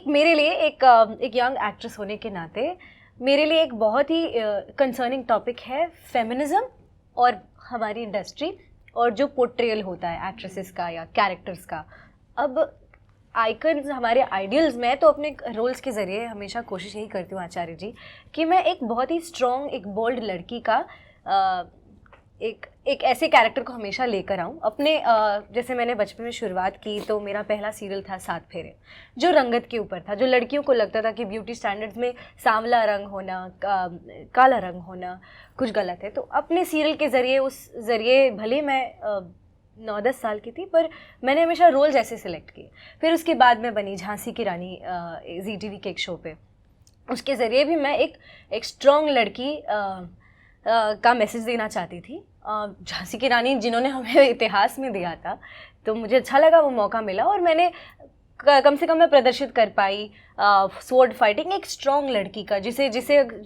मेरे लिए एक यंग एक्ट्रेस होने के नाते मेरे लिए एक बहुत ही कंसर्निंग टॉपिक है फेमिनिज्म और हमारी इंडस्ट्री और जो पोर्ट्रेयल होता है एक्ट्रेसेस का या कैरेक्टर्स का। अब आइकन्स हमारे आइडियल्स, मैं तो अपने रोल्स के ज़रिए हमेशा कोशिश यही करती हूँ आचार्य जी कि मैं एक बहुत ही स्ट्रॉन्ग, एक बोल्ड लड़की का एक ऐसे कैरेक्टर को हमेशा लेकर आऊँ अपने। जैसे मैंने बचपन में शुरुआत की तो मेरा पहला सीरियल था सात फेरे, जो रंगत के ऊपर था, जो लड़कियों को लगता था कि ब्यूटी स्टैंडर्ड्स में सांवला रंग होना, काला रंग होना कुछ गलत है। तो अपने सीरियल के ज़रिए, उस ज़रिए भले मैं 9-10 साल की थी पर मैंने हमेशा रोल्स ऐसे सिलेक्ट किए। फिर उसके बाद मैं बनी झांसी की रानी ZTV के एक शो पे, उसके ज़रिए भी मैं एक स्ट्रॉन्ग लड़की का मैसेज देना चाहती थी। झांसी की रानी जिन्होंने हमें इतिहास में दिया था, तो मुझे अच्छा लगा वो मौका मिला और मैंने कम से कम मैं प्रदर्शित कर पाई स्वॉर्ड फाइटिंग एक स्ट्रॉन्ग लड़की का, जिसे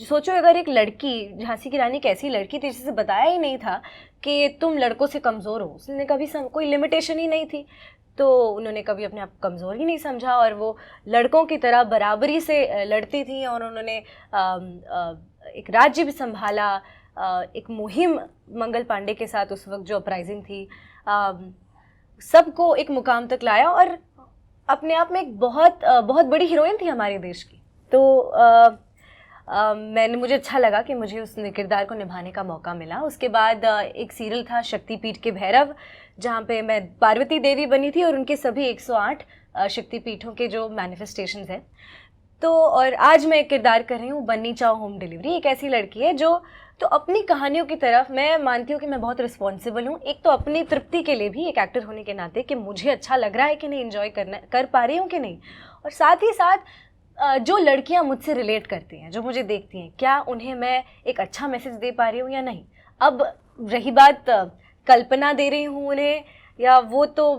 सोचो अगर एक लड़की, झांसी की रानी कैसी लड़की थी जिसे बताया ही नहीं था कि तुम लड़कों से कमज़ोर हो, उसने कभी कोई लिमिटेशन ही नहीं थी, तो उन्होंने कभी अपने आप कमज़ोर ही नहीं समझा और वो लड़कों की तरह बराबरी से लड़ती थी और उन्होंने एक राज्य भी संभाला। एक मुहिम मंगल पांडे के साथ उस वक्त जो अपराइजिंग थी, सबको एक मुकाम तक लाया और अपने आप में एक बहुत बड़ी हीरोइन थी हमारे देश की। तो मुझे अच्छा लगा कि मुझे उस किरदार को निभाने का मौका मिला। उसके बाद एक सीरियल था शक्तिपीठ के भैरव, जहाँ पे मैं पार्वती देवी बनी थी और उनके सभी 108 शक्तिपीठों के जो मैनिफेस्टेशंस हैं। तो और आज मैं एक किरदार कर रही हूँ बन्नी चाओ होम डिलीवरी, एक ऐसी लड़की है जो तो अपनी कहानियों की तरफ मैं मानती हूँ कि मैं बहुत रिस्पॉन्सिबल हूँ। एक तो अपनी तृप्ति के लिए भी, एक एक्टर होने के नाते, कि मुझे अच्छा लग रहा है कि नहीं, एंजॉय कर पा रही हूँ कि नहीं, और साथ ही साथ जो लड़कियाँ मुझसे रिलेट करती हैं, जो मुझे देखती हैं, क्या उन्हें मैं एक अच्छा मैसेज दे पा रही हूँ या नहीं। अब रही बात कल्पना दे रही हूँ उन्हें या वो तो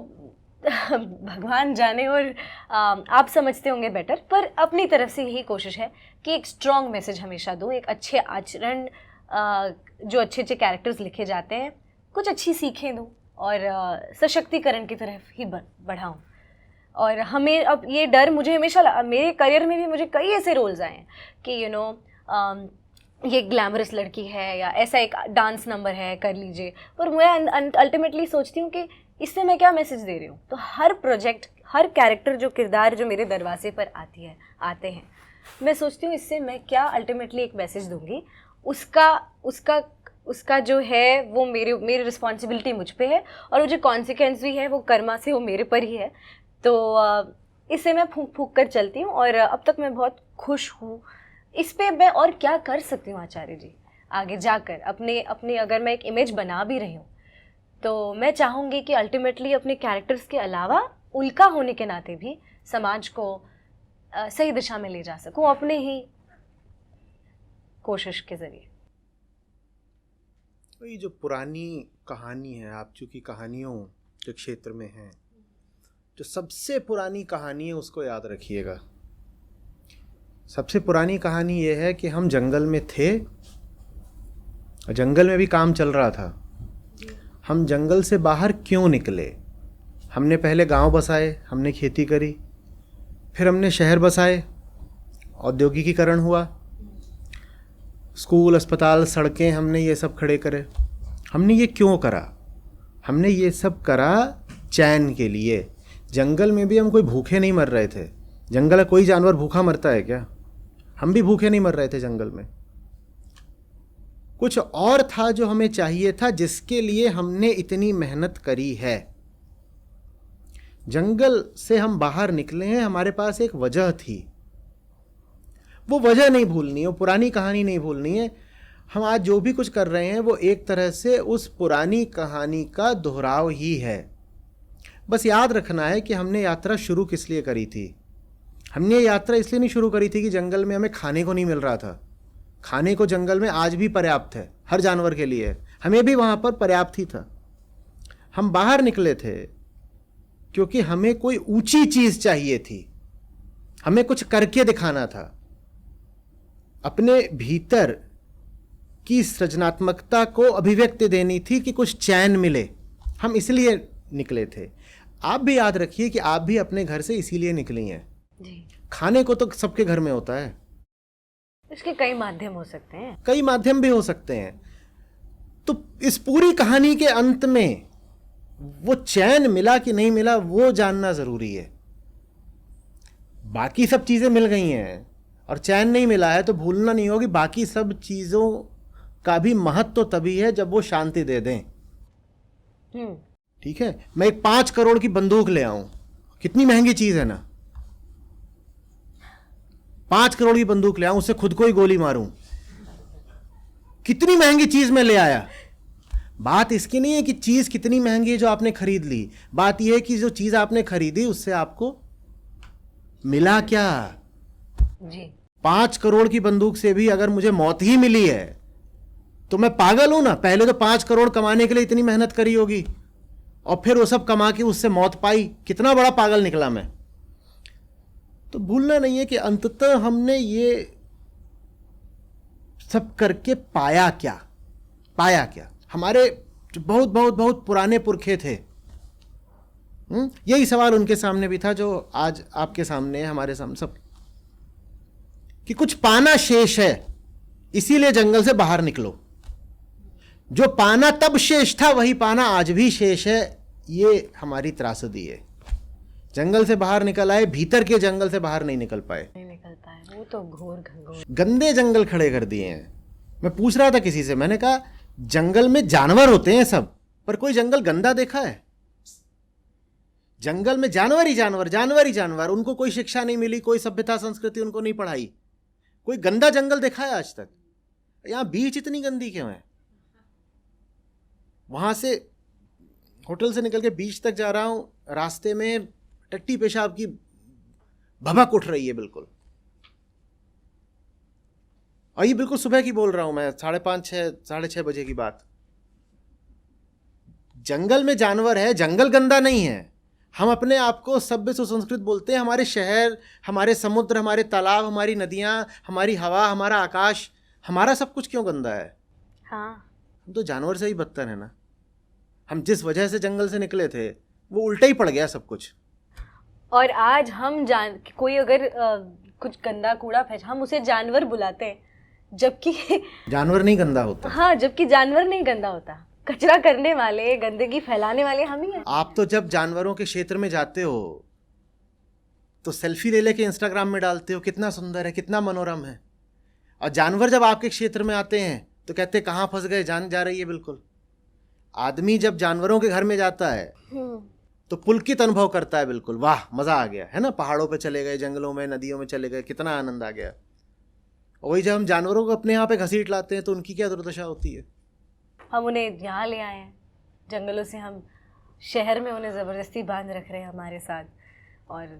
भगवान जाने और आप समझते होंगे बेटर, पर अपनी तरफ से यही कोशिश है कि एक स्ट्रॉन्ग मैसेज हमेशा दूँ, एक अच्छे आचरण, जो अच्छे अच्छे कैरेक्टर्स लिखे जाते हैं कुछ अच्छी सीखें दूँ और सशक्तिकरण की तरफ ही बढ़ाऊँ। और हमें अब ये डर मुझे हमेशा, मेरे करियर में भी मुझे कई ऐसे रोल्स आए हैं कि ये ग्लैमरस लड़की है या ऐसा एक डांस नंबर है, कर लीजिए, पर मैं अल्टीमेटली सोचती हूँ कि इससे मैं क्या मैसेज दे रही हूँ। तो हर प्रोजेक्ट, हर कैरेक्टर, जो किरदार जो मेरे दरवाजे पर आते हैं, मैं सोचती हूँ इससे मैं क्या अल्टीमेटली एक मैसेज दूँगी। उसका जो है वो मेरी रिस्पॉन्सिबिलिटी मुझ पे है और वो जो कॉन्सिक्वेंस भी है वो कर्मा से वो मेरे पर ही है। तो इससे मैं फूंक कर चलती हूँ और अब तक मैं बहुत खुश हूँ। इस पे मैं और क्या कर सकती हूँ आचार्य जी आगे जाकर, अपने अगर मैं एक इमेज बना भी रही हूँ तो मैं चाहूँगी कि अल्टीमेटली अपने कैरेक्टर्स के अलावा उल्का होने के नाते भी समाज को सही दिशा में ले जा सकूँ अपने ही कोशिश के जरिए। तो ये जो पुरानी कहानी है, आप चूँकि कहानियों के क्षेत्र में हैं, जो सबसे पुरानी कहानी है उसको याद रखिएगा। सबसे पुरानी कहानी ये है कि हम जंगल में थे, जंगल में भी काम चल रहा था। हम जंगल से बाहर क्यों निकले? हमने पहले गांव बसाए, हमने खेती करी, फिर हमने शहर बसाए, औद्योगिकीकरण हुआ, स्कूल, अस्पताल, सड़कें, हमने ये सब खड़े करे। हमने ये क्यों करा? हमने ये सब करा चैन के लिए। जंगल में भी हम कोई भूखे नहीं मर रहे थे। जंगल का कोई जानवर भूखा मरता है क्या? हम भी भूखे नहीं मर रहे थे जंगल में। कुछ और था जो हमें चाहिए था, जिसके लिए हमने इतनी मेहनत करी है। जंगल से हम बाहर निकले हैं, हमारे पास एक वजह थी। वो वजह नहीं भूलनी है, वो पुरानी कहानी नहीं भूलनी है। हम आज जो भी कुछ कर रहे हैं वो एक तरह से उस पुरानी कहानी का दोहराव ही है। बस याद रखना है कि हमने यात्रा शुरू किस लिए करी थी। हमने यात्रा इसलिए नहीं शुरू करी थी कि जंगल में हमें खाने को नहीं मिल रहा था। खाने को जंगल में आज भी पर्याप्त है, हर जानवर के लिए, हमें भी वहाँ पर पर्याप्त ही था। हम बाहर निकले थे क्योंकि हमें कोई ऊंची चीज़ चाहिए थी, हमें कुछ करके दिखाना था, अपने भीतर की सृजनात्मकता को अभिव्यक्ति देनी थी कि कुछ चैन मिले। हम इसलिए निकले थे। आप भी याद रखिए कि आप भी अपने घर से इसीलिए निकली हैं। जी। खाने को तो सबके घर में होता है, इसके कई माध्यम हो सकते हैं। कई माध्यम भी हो सकते हैं। तो इस पूरी कहानी के अंत में वो चैन मिला कि नहीं मिला वो जानना जरूरी है। बाकी सब चीजें मिल गई हैं और चैन नहीं मिला है तो भूलना नहीं होगी बाकी सब चीजों का भी महत्व तो तभी है जब वो शांति दे दें। ठीक है, मैं एक 5 करोड़ की बंदूक ले आऊं, कितनी महंगी चीज है ना। 5 करोड़ की बंदूक ले आऊं, उससे खुद को ही गोली मारूं, कितनी महंगी चीज मैं ले आया। बात इसकी नहीं है कि चीज कितनी महंगी है जो आपने खरीद ली, बात यह है कि जो चीज आपने खरीदी उससे आपको मिला क्या। जी। 5 करोड़ की बंदूक से भी अगर मुझे मौत ही मिली है तो मैं पागल हूं ना। पहले तो 5 करोड़ कमाने के लिए इतनी मेहनत करी होगी और फिर वो सब कमा के उससे मौत पाई, कितना बड़ा पागल निकला मैं। तो भूलना नहीं है कि अंततः हमने ये सब करके पाया क्या। पाया क्या, हमारे जो बहुत बहुत बहुत पुराने पुरखे थे, यही सवाल उनके सामने भी था जो आज आपके सामने है, हमारे सामने सब, कि कुछ पाना शेष है इसीलिए जंगल से बाहर निकलो। जो पाना तब शेष था वही पाना आज भी शेष है, ये हमारी त्रासदी है। जंगल से बाहर निकल आए, भीतर के जंगल से बाहर नहीं निकल पाए, नहीं निकल पाए, वो तो घोर घंघोर गंदे जंगल खड़े कर दिए हैं। मैं पूछ रहा था किसी से, मैंने कहा जंगल में जानवर होते हैं सब, पर कोई जंगल गंदा देखा है? जंगल में जानवर ही जानवर, जानवर ही जानवर, उनको कोई शिक्षा नहीं मिली, कोई सभ्यता संस्कृति उनको नहीं पढ़ाई। कोई गंदा जंगल देखा है आज तक? यहां बीच इतनी गंदी क्यों है? वहां से होटल से निकल के बीच तक जा रहा हूं, रास्ते में टट्टी पेशाब की भभक उठ रही है बिल्कुल। और ये बिल्कुल सुबह की बोल रहा हूं मैं, 5:30 6:30 बजे की बात। जंगल में जानवर है, जंगल गंदा नहीं है। हम अपने आप को सभ्य सुसंस्कृत बोलते हैं। हमारे शहर, हमारे समुद्र, हमारे तालाब, हमारी नदियां, हमारी हवा, हमारा आकाश, हमारा सब कुछ क्यों गंदा है? हाँ। हम तो जानवर से ही बदतर है ना। हम जिस वजह से जंगल से निकले थे वो उल्टा ही पड़ गया सब कुछ। और आज हम कोई अगर कुछ गंदा कूड़ा फेंक, हम उसे जानवर बुलाते हैं, जबकि जानवर नहीं गंदा होता। हाँ, जबकि जानवर नहीं गंदा होता। कचरा करने वाले, गंदगी फैलाने वाले हम ही हैं। आप तो जब जानवरों के क्षेत्र में जाते हो तो सेल्फी ले लेके इंस्टाग्राम में डालते हो, कितना सुंदर है, कितना मनोरम है। और जानवर जब आपके क्षेत्र में आते हैं तो कहते हैं कहाँ फंस गए, जान जा रही है बिल्कुल। आदमी जब जानवरों के घर में जाता है तो पुलकित अनुभव करता है, बिल्कुल वाह मजा आ गया, है ना। पहाड़ों पे चले गए, जंगलों में, नदियों में चले गए, कितना आनंद आ गया। और वही जब हम जानवरों को अपने यहाँ पे घसीट लाते हैं तो उनकी क्या दुर्दशा होती है। हम उन्हें यहाँ ले आए हैं जंगलों से, हम शहर में उन्हें ज़बरदस्ती बांध रख रहे हैं हमारे साथ, और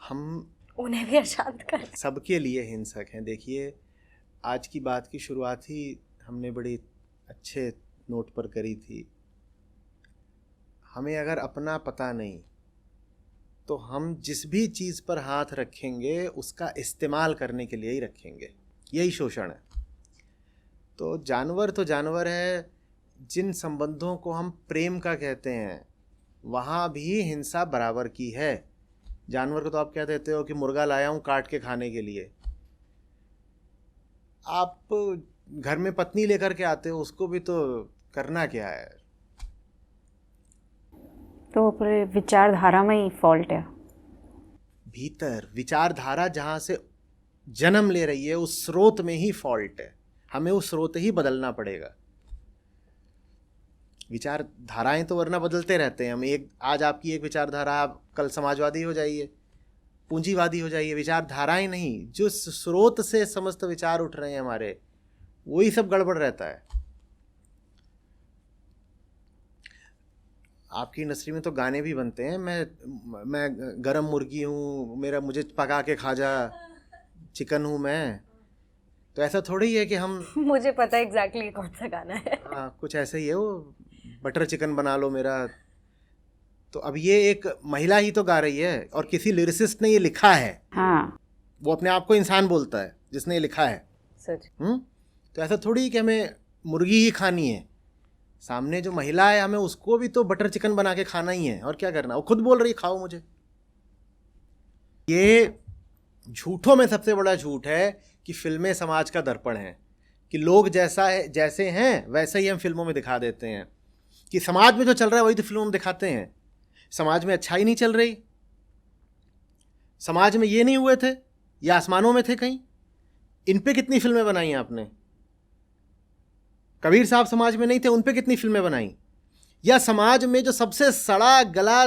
हम उन्हें भी अशांत कर, सबके लिए हिंसक हैं। देखिए, आज की बात की शुरुआत ही हमने बड़ी अच्छे नोट पर करी थी। हमें अगर अपना पता नहीं तो हम जिस भी चीज़ पर हाथ रखेंगे उसका इस्तेमाल करने के लिए ही रखेंगे, यही शोषण है। तो जानवर है। जिन संबंधों को हम प्रेम का कहते हैं वहाँ भी हिंसा बराबर की है। जानवर को तो आप क्या कहते हो कि मुर्गा लाया हूँ काट के खाने के लिए। आप घर में पत्नी लेकर के आते हो, उसको भी तो करना क्या है। तो पूरे विचारधारा में ही फॉल्ट है। भीतर विचारधारा जहाँ से जन्म ले रही है उस स्रोत में ही फॉल्ट है। हमें उस स्रोत ही बदलना पड़ेगा। विचारधाराएं तो वरना बदलते रहते हैं हम। आज आपकी एक विचारधारा, आप कल समाजवादी हो जाइए, पूंजीवादी हो जाइए। विचारधाराएं नहीं, जो स्रोत से समस्त विचार उठ रहे हैं हमारे, वही सब गड़बड़ रहता है। आपकी इंडस्ट्री में तो गाने भी बनते हैं, मैं गरम मुर्गी हूँ, मुझे पका के खा जा, चिकन हूँ मैं। तो ऐसा थोड़ी ही है कि हम मुझे पता है एग्जैक्टली कौन सा गाना है। हाँ, कुछ ऐसा ही है वो, बटर चिकन बना लो मेरा। तो अब ये एक महिला ही तो गा रही है और किसी लिरिसिस्ट ने ये लिखा है। हाँ, वो अपने आप को इंसान बोलता है जिसने ये लिखा है। सच। तो ऐसा थोड़ी कि हमें मुर्गी ही खानी है। सामने जो महिला है, हमें उसको भी तो बटर चिकन बना के खाना ही है, और क्या करना। वो खुद बोल रही है खाओ मुझे। ये झूठों में सबसे बड़ा झूठ है कि फिल्में समाज का दर्पण है, कि लोग जैसा है जैसे हैं वैसे ही हम फिल्मों में दिखा देते हैं, कि समाज में जो चल रहा है वही तो फिल्मों में दिखाते हैं। समाज में अच्छाई नहीं चल रही, समाज में ये नहीं हुए थे, ये आसमानों में थे कहीं। इन पे कितनी फिल्में बनाई हैं आपने? कबीर साहब समाज में नहीं थे, उन पे कितनी फिल्में बनाई? या समाज में जो सबसे सड़ा गला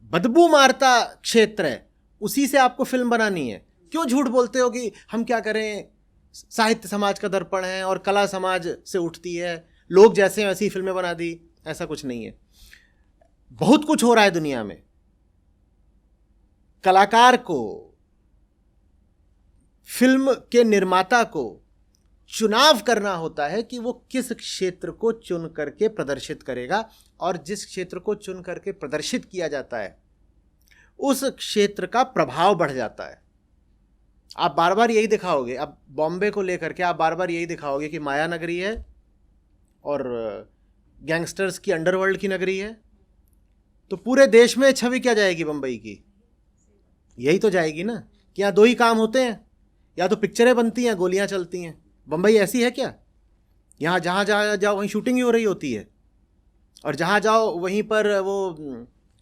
बदबू मारता क्षेत्र है उसी से आपको फिल्म बनानी है? क्यों झूठ बोलते हो कि हम क्या करें, साहित्य समाज का दर्पण है और कला समाज से उठती है, लोग जैसे वैसी फिल्में बना दी? ऐसा कुछ नहीं है। बहुत कुछ हो रहा है दुनिया में। कलाकार को, फिल्म के निर्माता को चुनाव करना होता है कि वो किस क्षेत्र को चुन करके प्रदर्शित करेगा, और जिस क्षेत्र को चुन करके प्रदर्शित किया जाता है उस क्षेत्र का प्रभाव बढ़ जाता है। आप बार बार यही दिखाओगे, अब बॉम्बे को लेकर के आप बार बार यही दिखाओगे कि माया नगरी है और गैंगस्टर्स की अंडरवर्ल्ड की नगरी है, तो पूरे देश में छवि क्या जाएगी बम्बई की? यही तो जाएगी ना कि यहाँ दो ही काम होते हैं, या तो पिक्चरें बनती हैं, गोलियां चलती हैं। बम्बई ऐसी है क्या? यहाँ जहाँ जहाँ जाओ वहीं शूटिंग ही हो रही होती है, और जहाँ जाओ वहीं पर वो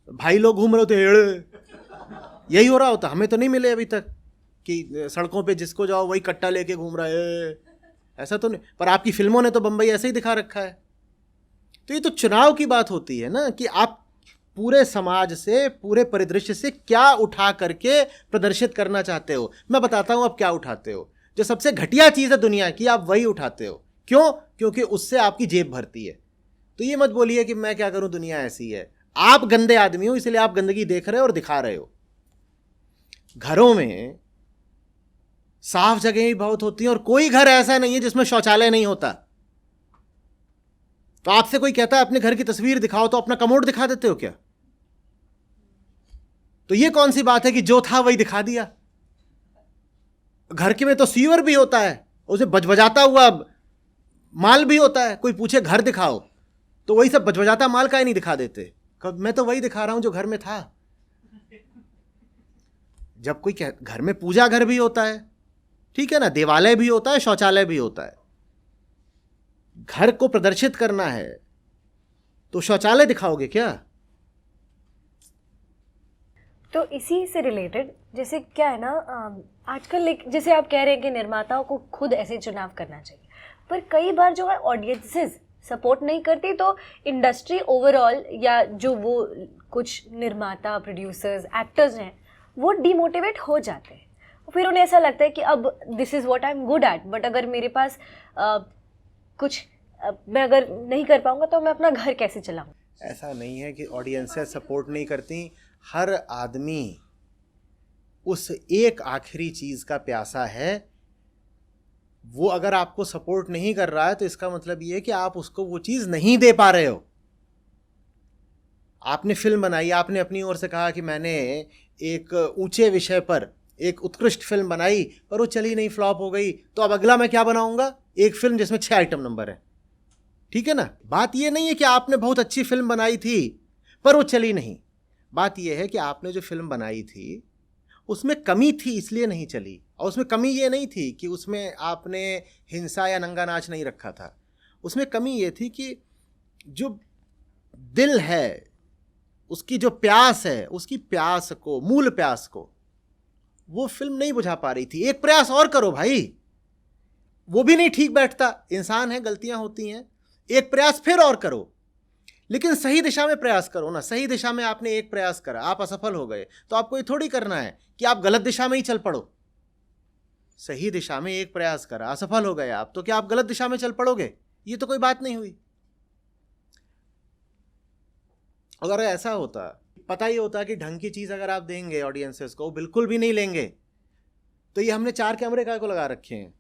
भाई लोग घूम रहे होते हैं, यही हो रहा होता। हमें तो नहीं मिले अभी तक कि सड़कों पे जिसको जाओ वही कट्टा लेके घूम रहा है, ऐसा तो नहीं। पर आपकी फिल्मों ने तो बम्बई ऐसे ही दिखा रखा है। तो ये तो चुनाव की बात होती है ना, कि आप पूरे समाज से, पूरे परिदृश्य से क्या उठा करके प्रदर्शित करना चाहते हो। मैं बताता हूं आप क्या उठाते हो। जो सबसे घटिया चीज़ है दुनिया की, आप वही उठाते हो। क्यों? क्योंकि उससे आपकी जेब भरती है। तो ये मत बोलिए कि मैं क्या करूं, दुनिया ऐसी है। आप गंदे आदमी हो, इसलिए आप गंदगी देख रहे हो और दिखा रहे हो। घरों में साफ जगह भी बहुत होती है, और कोई घर ऐसा नहीं है जिसमें शौचालय नहीं होता। तो आपसे कोई कहता है अपने घर की तस्वीर दिखाओ, तो अपना कमोड दिखा देते हो क्या? तो ये कौन सी बात है कि जो था वही दिखा दिया? घर के में तो सीवर भी होता है, उसे बजबजाता हुआ माल भी होता है। कोई पूछे घर दिखाओ, तो वही सब बजबजाता माल का ही नहीं दिखा देते। कब मैं तो वही दिखा रहा हूं जो घर में था। जब कोई घर में पूजा घर भी होता है, ठीक है ना, देवालय भी होता है, शौचालय भी होता है। घर को प्रदर्शित करना है तो शौचालय दिखाओगे क्या? तो इसी से रिलेटेड, जैसे क्या है ना, आजकल जैसे आप कह रहे हैं कि निर्माताओं को खुद ऐसे चुनाव करना चाहिए, पर कई बार जो है ऑडियंसेस सपोर्ट नहीं करती, तो इंडस्ट्री ओवरऑल या जो वो कुछ निर्माता, प्रोड्यूसर्स, एक्टर्स हैं, वो डीमोटिवेट हो जाते हैं। फिर उन्हें ऐसा लगता है कि अब this is what I am good at, but अगर मेरे पास मैं अगर नहीं कर पाऊंगा तो मैं अपना घर कैसे चलाऊं? ऐसा नहीं है कि ऑडियंसेस सपोर्ट नहीं करती। हर आदमी उस एक आखिरी चीज़ का प्यासा है। वो अगर आपको सपोर्ट नहीं कर रहा है तो इसका मतलब ये है कि आप उसको वो चीज़ नहीं दे पा रहे हो। आपने फिल्म बनाई, आपने अपनी ओर से कहा कि मैंने एक ऊंचे विषय पर एक उत्कृष्ट फिल्म बनाई, पर वो चली नहीं, फ्लॉप हो गई, तो अब अगला मैं क्या बनाऊंगा? एक फिल्म जिसमें 6 आइटम नंबर है। ठीक है ना? बात ये नहीं है कि आपने बहुत अच्छी फिल्म बनाई थी पर वो चली नहीं। बात यह है कि आपने जो फिल्म बनाई थी उसमें कमी थी इसलिए नहीं चली। और उसमें कमी ये नहीं थी कि उसमें आपने हिंसा या नंगा नाच नहीं रखा था। उसमें कमी ये थी कि जो दिल है, उसकी जो प्यास है, उसकी प्यास को, मूल प्यास को वो फिल्म नहीं बुझा पा रही थी। एक प्रयास और करो भाई, वो भी नहीं ठीक बैठता। इंसान है, गलतियां होती हैं। एक प्रयास फिर और करो, लेकिन सही दिशा में प्रयास करो ना। सही दिशा में आपने एक प्रयास करा, आप असफल हो गए, तो आपको ये थोड़ी करना है कि आप गलत दिशा में ही चल पड़ो। सही दिशा में एक प्रयास करा, असफल हो गए आप, तो क्या आप गलत दिशा में चल पड़ोगे? ये तो कोई बात नहीं हुई। अगर ऐसा होता, पता ही होता कि ढंग की चीज अगर आप देंगे ऑडियंसेस को, बिल्कुल भी नहीं लेंगे, तो ये हमने 4 कैमरे काय को लगा रखे हैं?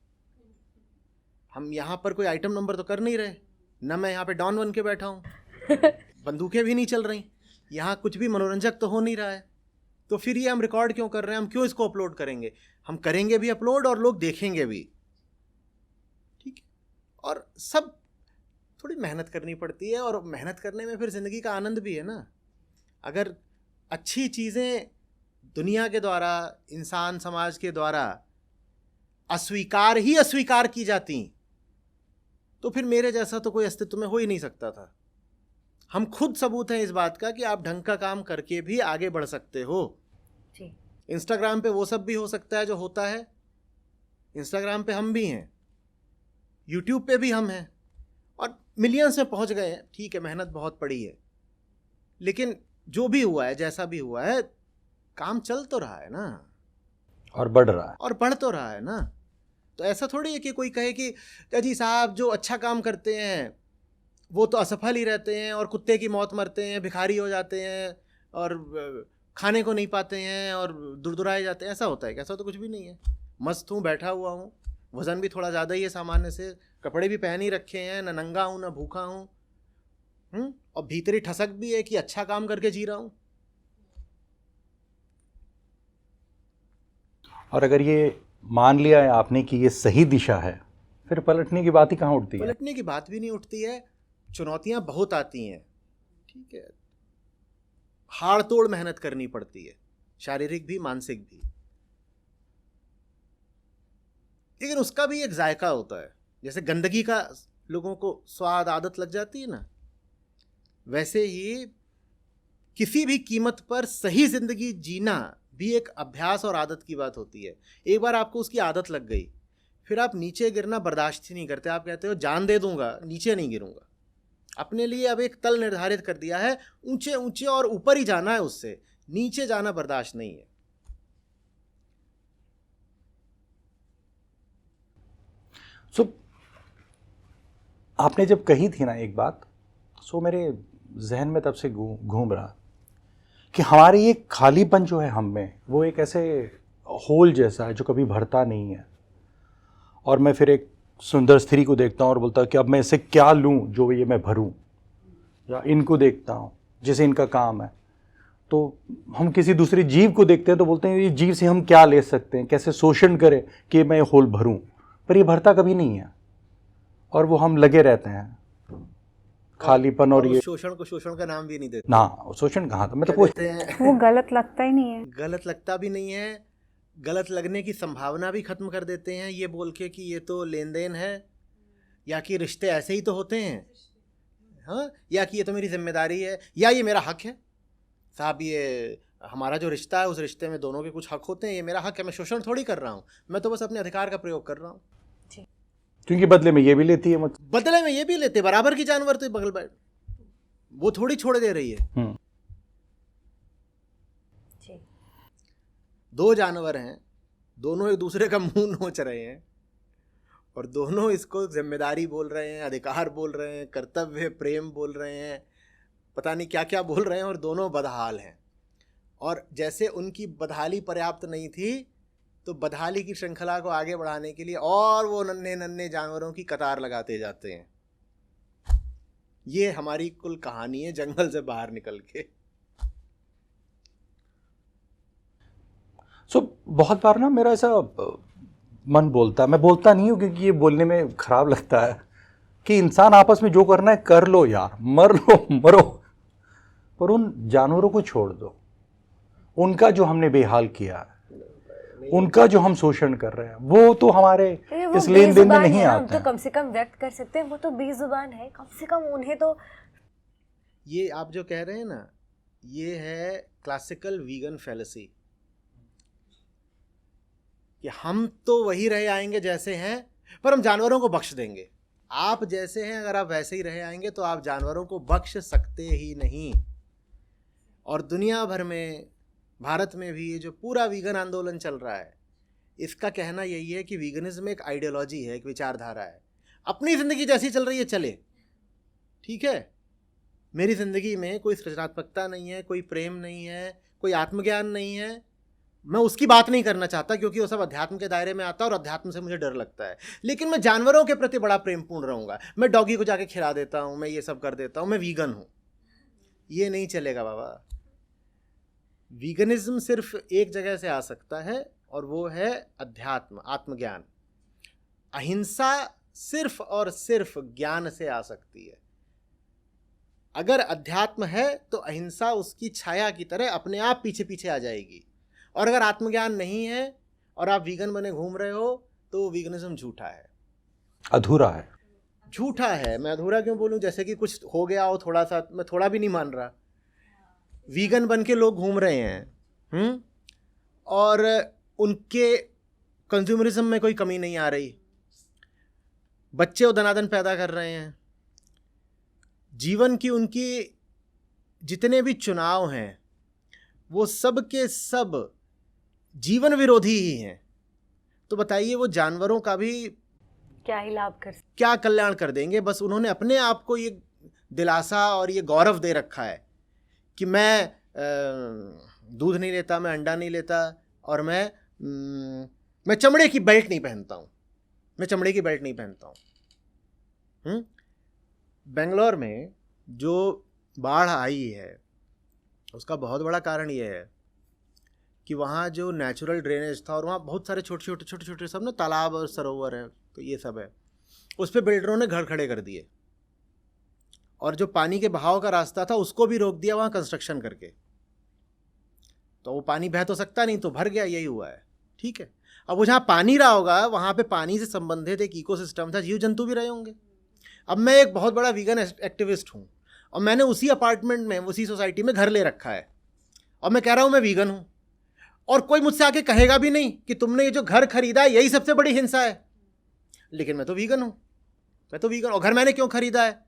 हम यहां पर कोई आइटम नंबर तो कर नहीं रहे ना। मैं यहाँ पे डॉन बन के बैठा हूँ, बंदूकें भी नहीं चल रही, यहाँ कुछ भी मनोरंजक तो हो नहीं रहा है। तो फिर ये हम रिकॉर्ड क्यों कर रहे हैं? हम क्यों इसको अपलोड करेंगे? हम करेंगे भी अपलोड और लोग देखेंगे भी, ठीक है। और सब थोड़ी मेहनत करनी पड़ती है, और मेहनत करने में फिर ज़िंदगी का आनंद भी है ना। अगर अच्छी चीज़ें दुनिया के द्वारा, इंसान समाज के द्वारा अस्वीकार की जाती, तो फिर मेरे जैसा तो कोई अस्तित्व में हो ही नहीं सकता था। हम खुद सबूत हैं इस बात का कि आप ढंग का काम करके भी आगे बढ़ सकते हो। जी। इंस्टाग्राम पे वो सब भी हो सकता है जो होता है, इंस्टाग्राम पे हम भी हैं, यूट्यूब पे भी हम हैं और मिलियंस में पहुंच गए हैं। ठीक है, मेहनत बहुत पड़ी है, लेकिन जो भी हुआ है, जैसा भी हुआ है, काम चल तो रहा है ना, और बढ़ रहा है, और बढ़ तो रहा है ना। तो ऐसा थोड़ी है कि कोई कहे कि अजी साहब जो अच्छा काम करते हैं वो तो असफल ही रहते हैं और कुत्ते की मौत मरते हैं, भिखारी हो जाते हैं और खाने को नहीं पाते हैं और दुरदुराए जाते हैं। ऐसा होता है? ऐसा तो कुछ भी नहीं है। मस्त हूँ, बैठा हुआ हूँ, वज़न भी थोड़ा ज़्यादा ही है सामान्य से, कपड़े भी पहन ही रखे हैं, ना नंगा हूँ ना भूखा हूँ, और भीतरी ठसक भी है कि अच्छा काम करके जी रहा हूँ। और अगर ये मान लिया है आपने कि ये सही दिशा है, फिर पलटने की बात ही कहाँ उठती है? पलटने की बात भी नहीं उठती है। चुनौतियां बहुत आती हैं, ठीक है, हाड़ तोड़ मेहनत करनी पड़ती है, शारीरिक भी मानसिक भी, लेकिन उसका भी एक जायका होता है। जैसे गंदगी का लोगों को स्वाद आदत लग जाती है ना, वैसे ही किसी भी कीमत पर सही जिंदगी जीना भी एक अभ्यास और आदत की बात होती है। एक बार आपको उसकी आदत लग गई, फिर आप नीचे गिरना बर्दाश्त ही नहीं करते। आप कहते हो जान दे दूंगा, नीचे नहीं गिरूंगा। अपने लिए अब एक तल निर्धारित कर दिया है, ऊंचे ऊंचे और ऊपर ही जाना है, उससे नीचे जाना बर्दाश्त नहीं है। सो आपने जब कही थी ना एक बात, सो मेरे जहन में तब से घूम रहा कि हमारे ये खालीपन जो है हम में, वो एक ऐसे होल जैसा है जो कभी भरता नहीं है। और मैं फिर एक सुंदर स्त्री को देखता हूँ और बोलता हूँ कि अब मैं इसे क्या लूँ जो ये मैं भरूँ, या इनको देखता हूँ जैसे इनका काम है, तो हम किसी दूसरे जीव को देखते हैं तो बोलते हैं ये जीव से हम क्या ले सकते हैं, कैसे शोषण करें कि मैं होल भरूँ, पर ये भरता कभी नहीं है और वो हम लगे रहते हैं खालीपन। और ये शोषण को शोषण का नाम भी नहीं देते ना, शोषण कहाँ था, मैं तो पूछते हैं। वो गलत लगता ही नहीं है। गलत लगता भी नहीं है, गलत लगने की संभावना भी खत्म कर देते हैं ये बोल के कि ये तो लेन देन है, या कि रिश्ते ऐसे ही तो होते हैं, हाँ, या कि ये तो मेरी जिम्मेदारी है, या ये मेरा हक है। साहब ये हमारा जो रिश्ता है उस रिश्ते में दोनों के कुछ हक होते हैं, ये मेरा हक है, मैं शोषण थोड़ी कर रहा हूँ, मैं तो बस अपने अधिकार का प्रयोग कर रहा हूँ। क्योंकि बदले में ये भी लेती है, मतलब बदले में ये भी लेते, बराबर की जानवर तो बगल बैठ, वो थोड़ी छोड़ दे रही है। दो जानवर हैं, दोनों एक दूसरे का मुंह नोच रहे हैं और दोनों इसको जिम्मेदारी बोल रहे हैं, अधिकार बोल रहे हैं, कर्तव्य, प्रेम बोल रहे हैं, पता नहीं क्या क्या बोल रहे हैं, और दोनों बदहाल हैं। और जैसे उनकी बदहाली पर्याप्त नहीं थी तो बदहाली की श्रृंखला को आगे बढ़ाने के लिए और वो नन्हे नन्हे जानवरों की कतार लगाते जाते हैं। ये हमारी कुल कहानी है जंगल से बाहर निकल के। सो बहुत बार ना मेरा ऐसा मन बोलता है, मैं बोलता नहीं हूँ क्योंकि ये बोलने में खराब लगता है, कि इंसान आपस में जो करना है कर लो यार, मर लो मरो, पर उन जानवरों को छोड़ दो। उनका जो हमने बेहाल किया, उनका जो हम शोषण कर रहे हैं, वो तो हमारे इस लेन देन में नहीं आते हैं। तो कम से कम व्यक्त कर सकते हैं, वो तो बेजुबान है, कम से कम उन्हें तो। ये आप जो कह रहे हैं ना, ये है क्लासिकल वीगन फैलेसी, कि हम तो वही रहे आएंगे जैसे हैं, पर हम जानवरों को बख्श देंगे। आप जैसे हैं अगर आप वैसे ही रहे आएंगे तो आप जानवरों को बख्श सकते ही नहीं। और दुनिया भर में, भारत में भी ये जो पूरा वीगन आंदोलन चल रहा है, इसका कहना यही है कि वीगनिज्म एक आइडियोलॉजी है, एक विचारधारा है। अपनी ज़िंदगी जैसी चल रही है चले, ठीक है, मेरी ज़िंदगी में कोई सृजनात्मकता नहीं है, कोई प्रेम नहीं है, कोई आत्मज्ञान नहीं है, मैं उसकी बात नहीं करना चाहता क्योंकि वो सब अध्यात्म के दायरे में आता है और अध्यात्म से मुझे डर लगता है। लेकिन मैं जानवरों के प्रति बड़ा प्रेमपूर्ण रहूँगा, मैं डॉगी को जाके खिला देता हूँ, मैं ये सब कर देता हूँ, मैं वीगन हूँ। ये नहीं चलेगा बाबा। वीगनिज्म सिर्फ एक जगह से आ सकता है और वो है अध्यात्म, आत्मज्ञान। अहिंसा सिर्फ और सिर्फ ज्ञान से आ सकती है। अगर अध्यात्म है तो अहिंसा उसकी छाया की तरह अपने आप पीछे पीछे आ जाएगी, और अगर आत्मज्ञान नहीं है और आप वीगन बने घूम रहे हो तो वीगनिज्म झूठा है, अधूरा है। झूठा है। मैं अधूरा क्यों बोलूं? जैसे कि कुछ हो गया हो थोड़ा सा, मैं थोड़ा भी नहीं मान रहा। वीगन बन के लोग घूम रहे हैं और उनके कंज्यूमरिज्म में कोई कमी नहीं आ रही, बच्चे वो दनादन पैदा कर रहे हैं, जीवन की उनकी जितने भी चुनाव हैं वो सब के सब जीवन विरोधी ही हैं। तो बताइए वो जानवरों का भी क्या ही लाभ कर क्या कल्याण कर देंगे? बस उन्होंने अपने आप को ये दिलासा और ये गौरव दे रखा है कि मैं दूध नहीं लेता, मैं अंडा नहीं लेता, और मैं चमड़े की बेल्ट नहीं पहनता हूँ, मैं चमड़े की बेल्ट नहीं पहनता हूँ। बेंगलोर में जो बाढ़ आई है उसका बहुत बड़ा कारण ये है कि वहाँ जो नेचुरल ड्रेनेज था, और वहाँ बहुत सारे छोटे छोटे सब ना तालाब और सरोवर हैं, तो ये सब है, उस पर बिल्डरों ने घर खड़े कर दिए और जो पानी के बहाव का रास्ता था उसको भी रोक दिया वहाँ कंस्ट्रक्शन करके। तो वो पानी बह तो सकता नहीं, तो भर गया, यही हुआ है। ठीक है, अब वो जहाँ पानी रहा होगा वहाँ पे पानी से संबंधित एक इकोसिस्टम था, जीव जंतु भी रहे होंगे। अब मैं एक बहुत बड़ा वीगन एक्टिविस्ट हूँ और मैंने उसी अपार्टमेंट में, उसी सोसाइटी में घर ले रखा है, और मैं कह रहा हूँ मैं वीगन हूँ, और कोई मुझसे आके कहेगा भी नहीं कि तुमने ये जो घर खरीदा है यही सबसे बड़ी हिंसा है। लेकिन मैं तो वीगन हूँ, मैं तो वीगन। और घर मैंने क्यों खरीदा है?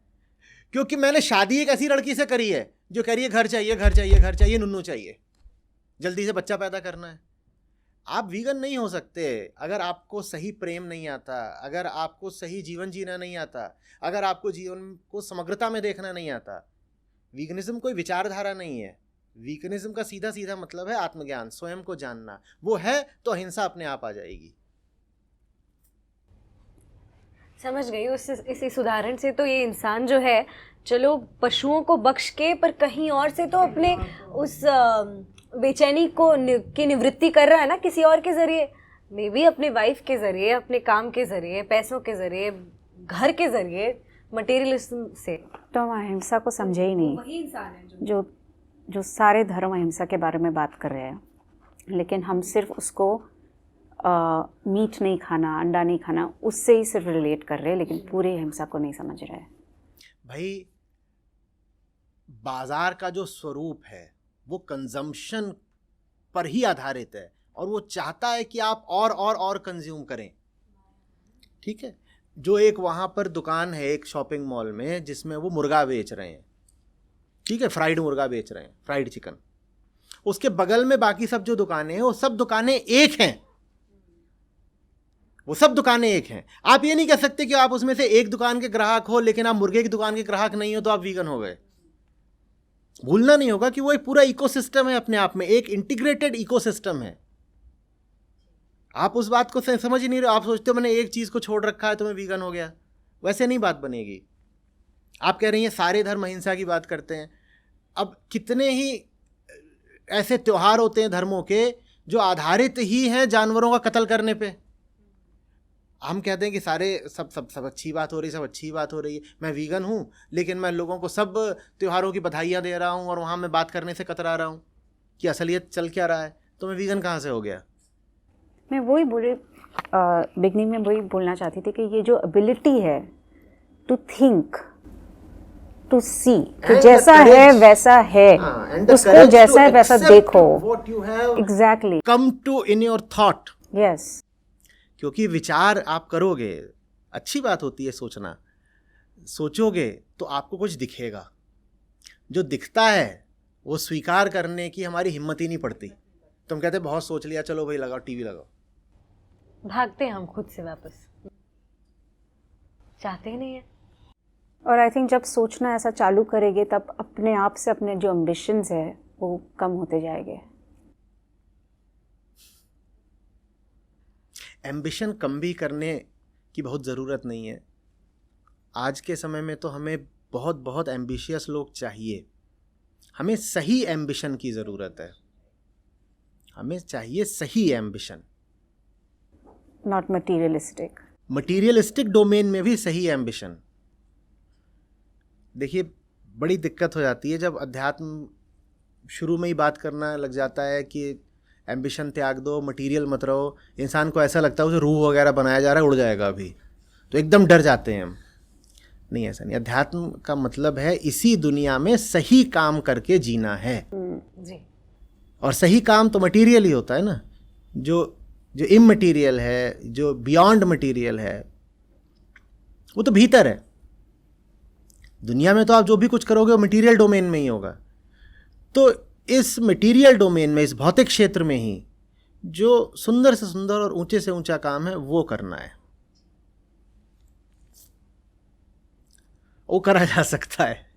क्योंकि मैंने शादी एक ऐसी लड़की से करी है जो कह रही है घर चाहिए, घर चाहिए, घर चाहिए, नुन्नू चाहिए, जल्दी से बच्चा पैदा करना है। आप वीगन नहीं हो सकते अगर आपको सही प्रेम नहीं आता, अगर आपको सही जीवन जीना नहीं आता, अगर आपको जीवन को समग्रता में देखना नहीं आता। वीगनिज्म कोई विचारधारा नहीं है, वीगनिज्म का सीधा सीधा मतलब है आत्मज्ञान, स्वयं को जानना। वो है तो अहिंसा अपने आप आ जाएगी। समझ गई। इस उदाहरण से तो ये इंसान जो है, चलो पशुओं को बख्श के, पर कहीं और से तो अपने उस बेचैनी को की निवृत्ति कर रहा है ना, किसी और के जरिए, मे बी अपने वाइफ के जरिए, अपने काम के जरिए, पैसों के जरिए, घर के जरिए, मटेरियलिज्म से। तो हम अहिंसा को समझे ही नहीं। वही इंसान है जो सारे धर्म अहिंसा के बारे में बात कर रहे हैं, लेकिन हम सिर्फ उसको मीट नहीं खाना, अंडा नहीं खाना, उससे ही सिर्फ रिलेट कर रहे हैं, लेकिन पूरी अहिंसा को नहीं समझ रहे हैं। भाई बाजार का जो स्वरूप है वो कंजम्पशन पर ही आधारित है, और वो चाहता है कि आप और कंज्यूम करें। ठीक है, जो एक वहाँ पर दुकान है एक शॉपिंग मॉल में जिसमें वो मुर्गा बेच रहे हैं, ठीक है, फ्राइड मुर्गा बेच रहे हैं, फ्राइड चिकन, उसके बगल में बाकी सब जो दुकानें हैं वो सब दुकानें एक हैं, वो सब दुकानें एक हैं। आप ये नहीं कह सकते कि आप उसमें से एक दुकान के ग्राहक हो लेकिन आप मुर्गे की दुकान के ग्राहक नहीं हो तो आप वीगन हो गए। भूलना नहीं होगा कि वो एक पूरा इकोसिस्टम है, अपने आप में एक इंटीग्रेटेड इकोसिस्टम है। आप उस बात को समझ ही नहीं रहे। आप सोचते हो मैंने एक चीज़ को छोड़ रखा है तो मैं वीगन हो गया, वैसे नहीं बात बनेगी। आप कह रही हैं सारे धर्म अहिंसा की बात करते हैं। अब कितने ही ऐसे त्योहार होते हैं धर्मों के जो आधारित ही हैं जानवरों का कत्ल करने पे। हम कहते हैं कि सारे सब अच्छी बात हो रही, सब अच्छी बात हो रही है, मैं वीगन हूँ, लेकिन मैं लोगों को सब त्योहारों की बधाइयाँ दे रहा हूँ और वहाँ मैं बात करने से कतरा रहा हूँ कि असलियत चल क्या रहा है, तो मैं वीगन कहाँ से हो गया? मैं वही बिगनिंग में वही बोलना चाहती थी कि ये जो एबिलिटी है टू थिंक, टू सी, कि जैसा है वैसा है, उसको जैसा है वैसा देखो। Exactly, come to in your thought. Yes, क्योंकि विचार आप करोगे, अच्छी बात होती है सोचना, सोचोगे तो आपको कुछ दिखेगा, जो दिखता है वो स्वीकार करने की हमारी हिम्मत ही नहीं पड़ती। तुम कहते बहुत सोच लिया, चलो भाई लगाओ टीवी लगाओ, भागते हैं हम खुद से वापस, चाहते ही नहीं है। और आई थिंक जब सोचना ऐसा चालू करेंगे तब अपने आप से अपने जो एम्बिशंस है वो कम होते जाएंगे। एम्बिशन कम भी करने की बहुत ज़रूरत नहीं है। आज के समय में तो हमें बहुत बहुत एम्बिशियस लोग चाहिए। हमें सही एम्बिशन की ज़रूरत है, हमें चाहिए सही ambition, not materialistic. Materialistic domain में भी सही एम्बिशन। देखिए बड़ी दिक्कत हो जाती है जब अध्यात्म शुरू में ही बात करना लग जाता है कि एम्बिशन त्याग दो, मटेरियल मत रहो। इंसान को ऐसा लगता है उसे रूह वगैरह बनाया जा रहा है, उड़ जाएगा अभी, तो एकदम डर जाते हैं हम। नहीं, ऐसा नहीं। अध्यात्म का मतलब है इसी दुनिया में सही काम करके जीना है। जी। और सही काम तो मटेरियल ही होता है ना, जो जो इमटेरियल है, जो बियॉन्ड मटेरियल है, वो तो भीतर है। दुनिया में तो आप जो भी कुछ करोगे वो मटेरियल डोमेन में ही होगा। तो इस मटेरियल डोमेन में, इस भौतिक क्षेत्र में ही जो सुंदर से सुंदर और ऊंचे से ऊंचा काम है वो करना है, वो करा जा सकता है।